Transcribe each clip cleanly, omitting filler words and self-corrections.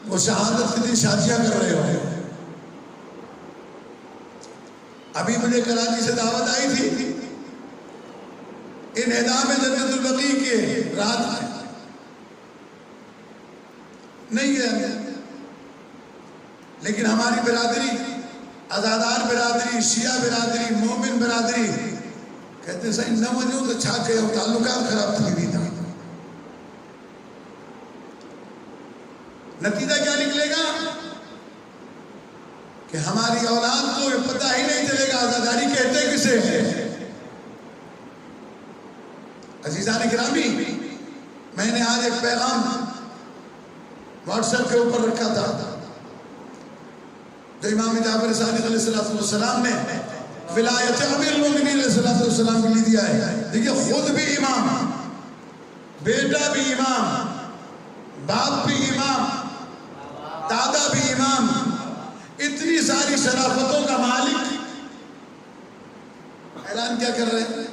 وہ شہادت کے دن شادیاں کر رہے ہو. ابھی مجھے کراچی سے دعوت آئی تھی انہدام جنت البقیع کے رات میں. نہیں گیا لیکن ہماری برادری، عزادار برادری، شیعہ برادری، مومن برادری کہتے ہیں صحیح نہ وجہ تو چھا گئے ہو، تعلقات خراب تھی بھی تھا. نتیجہ کیا نکلے گا کہ ہماری اولاد کو پتہ ہی نہیں چلے گا عزاداری کہتے کسے ہیں. عزیزان گرامی، میں نے آج ایک پیغام واٹس ایپ کے اوپر رکھا تھا جو امام جعفر صادق علیہ السلام نے ولایت امیر المومنین علیہ السلام کے لیے دیا ہے. دیکھیے خود بھی امام، بیٹا بھی امام، باپ بھی امام، دادا بھی امام، اتنی ساری شرافتوں کا مالک اعلان کیا کر رہے ہیں؟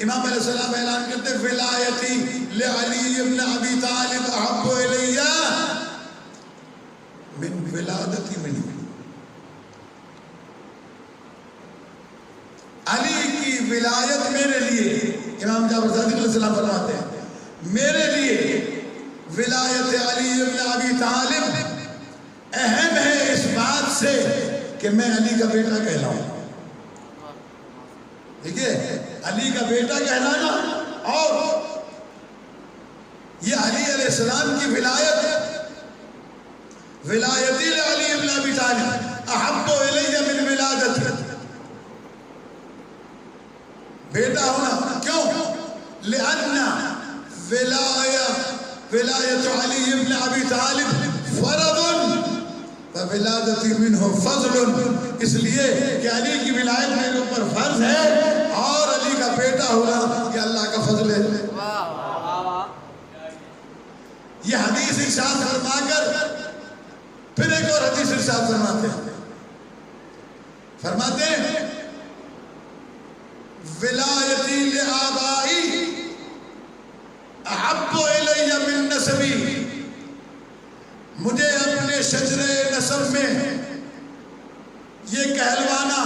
امام علیہ السلام اعلان کرتے ہیں ولایتی لعلی ابن ابی طالب احب الی من ولادتی منی. علی کی ولایت میرے لیے، امام جعفر صادق علیہ السلام فرماتے ہیں میرے لیے ولایت علی ابن ابی طالب اہم ہے اس بات سے کہ میں علی کا بیٹا کہلاؤں. دیکھیے علی کا بیٹا کہلانا اور یہ علی علیہ السلام کی ولایت، ولایتی علی ابن ابی طالب احب الی من ولادتی، بیٹا ہونا. کیوں؟ لأن ولایت علی ابن ابی طالب فرض وولادتی منہ فضل، اس لیے کہ علی کی ولایت میرے اوپر فرض ہے اور علی کا بیٹا ہونا یہ اللہ کا فضل ہے. یہ حدیث ارشاد فرما کر پھر ایک اور حدیث ارشاد فرماتے ہیں ولایتی لآبائی احب الی من نسبی، مجھے اپنے شجر نسب میں یہ کہلوانا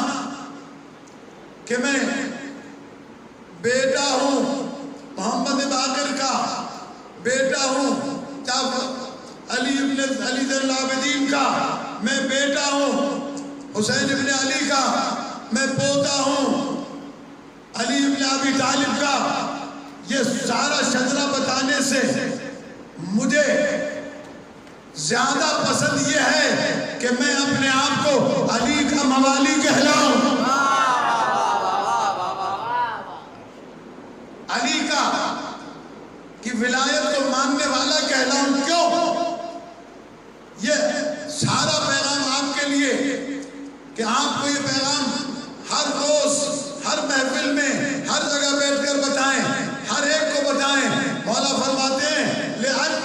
کہ میں بیٹا ہوں محمد باقر کا، بیٹا ہوں علی زین العابدین کا، میں بیٹا ہوں حسین ابن علی کا، میں پوتا ہوں علی ابن ابی طالب کا. یہ سارا شجرہ بتانے سے مجھے زیادہ پسند یہ ہے کہ میں اپنے آپ کو علی کا موالی کہلاؤں، علی کا کی ولایت کو ماننے والا کہلاؤں. کیوں؟ یہ سارا پیغام آپ کے لیے کہ آپ کو یہ پیغام ہر روز ہر محفل میں ہر جگہ بیٹھ کر بتائیں، ہر ایک کو بتائیں. مولا فرماتے ہیں لأن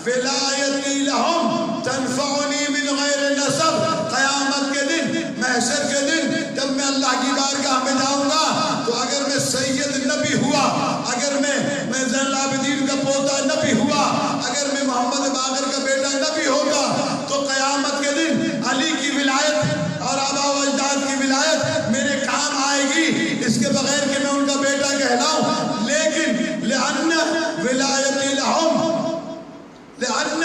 ولایتی لہم تنفعنی من غیر نسب، قیامت کے دن، محشر کے دن جب میں اللہ کی بارگاہ میں جاؤں گا تو اگر میں سید نبی ہوا، اگر میں زین العابدین کا پوتا نبی ہوا، اگر میں محمد باقر کا بیٹا نبی ہوگا تو قیامت کے دن علی کی ولایت اور آباء و اجداد کی ولایت میرے کام آئے گی، اس کے بغیر کہ میں ان کا بیٹا کہلاؤں. لیکن لأن ولایتی لہم، لأن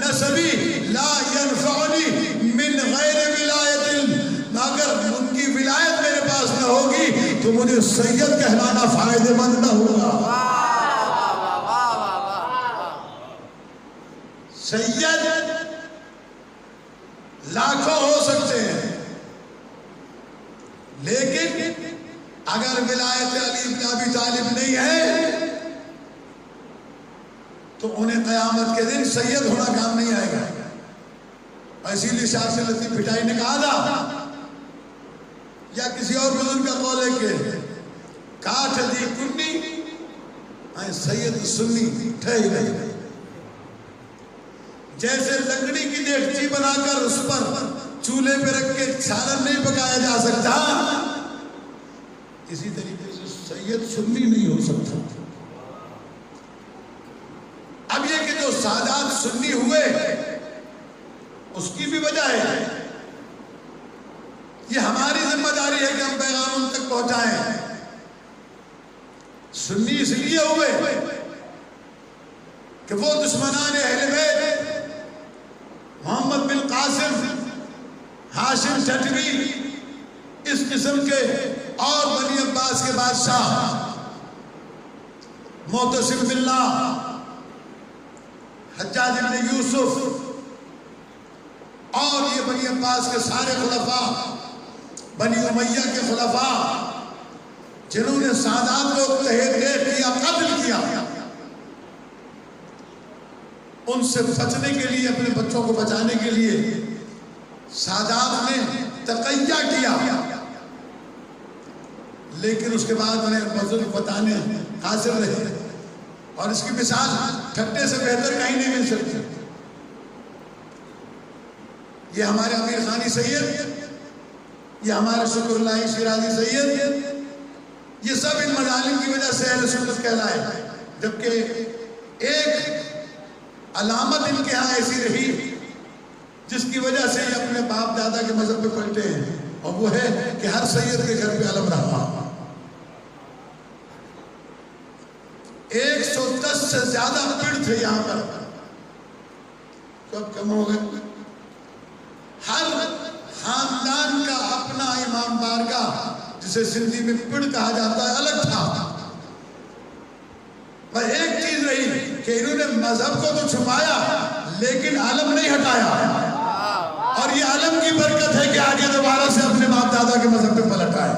نسبی لا ينفعنی من غیر ولایت، اگر ان کی ولایت میرے پاس نہ ہوگی تو مجھے سید کہلانا فائدہ مند نہ ہوگا. سید لاکھوں ہو سکتے ہیں لیکن اگر ولایت علی بن ابی طالب نہیں ہے تو انہیں قیامت کے دن سید ہونا کام نہیں آئے گا. اسی لیے شاہ سے لطیف پھٹائی نے کہا تھا یا کسی اور بزرگ کا قول ہے کہ کاٹ دی کنی سید سنی ٹھہر گئی. جیسے لکڑی کی دیگچی بنا کر اس پر چولہے پہ رکھ کے سالن نہیں پکایا جا سکتا، اسی طریقے سے سید سنی نہیں ہو سکتا. اب یہ کہ جو سادات سنی ہوئے اس کی بھی وجہ ہے. یہ ہماری ذمہ داری ہے کہ ہم پیغام ان تک پہنچائیں. سنی اس لیے ہوئے کہ وہ دشمنان اہل بیت محمد بن قاسم، ہاشم ٹھٹوی، اس قسم کے اور بنی عباس کے بادشاہ معتصم باللہ، حجاج بن یوسف اور یہ بنی عباس کے سارے خلفاء، بنی امیہ کے خلفاء جنہوں نے سادات کو تحریک کیا، قتل کیا، ان سے بچنے کے لیے، اپنے بچوں کو بچانے کے لیے سادات نے تقیہ کیا، لیکن اس کے بعد انہیں بزرگ بتانے حاضر رہے. اور اس کی مثال ٹھٹے سے بہتر کہیں نہیں مل سکتی. یہ ہمارے امیر خانی سید، یہ ہمارے شکر اللہ شیرازی سید، یہ سب ان مظالم کی وجہ سے اہل سنت کہلائے. جبکہ ایک علامت ان کے ہاں ایسی رہی جس کی وجہ سے یہ اپنے باپ دادا کے مذہب پہ پلٹے ہیں، اور وہ ہے کہ ہر سید کے گھر پہ علم رہا. 110 سے زیادہ پیڑ تھے یہاں پر، سب کم ہو گئے. ہر خاندان کا اپنا امام بارگاہ، جسے سندھی میں پڑ کہا جاتا ہے، الگ تھا. پر ایک چیز رہی کہ انہوں نے مذہب کو تو چھپایا لیکن علم نہیں ہٹایا، اور یہ علم کی برکت ہے کہ آگے دوبارہ سے اپنے باپ دادا کے مذہب پہ پلٹ آئے.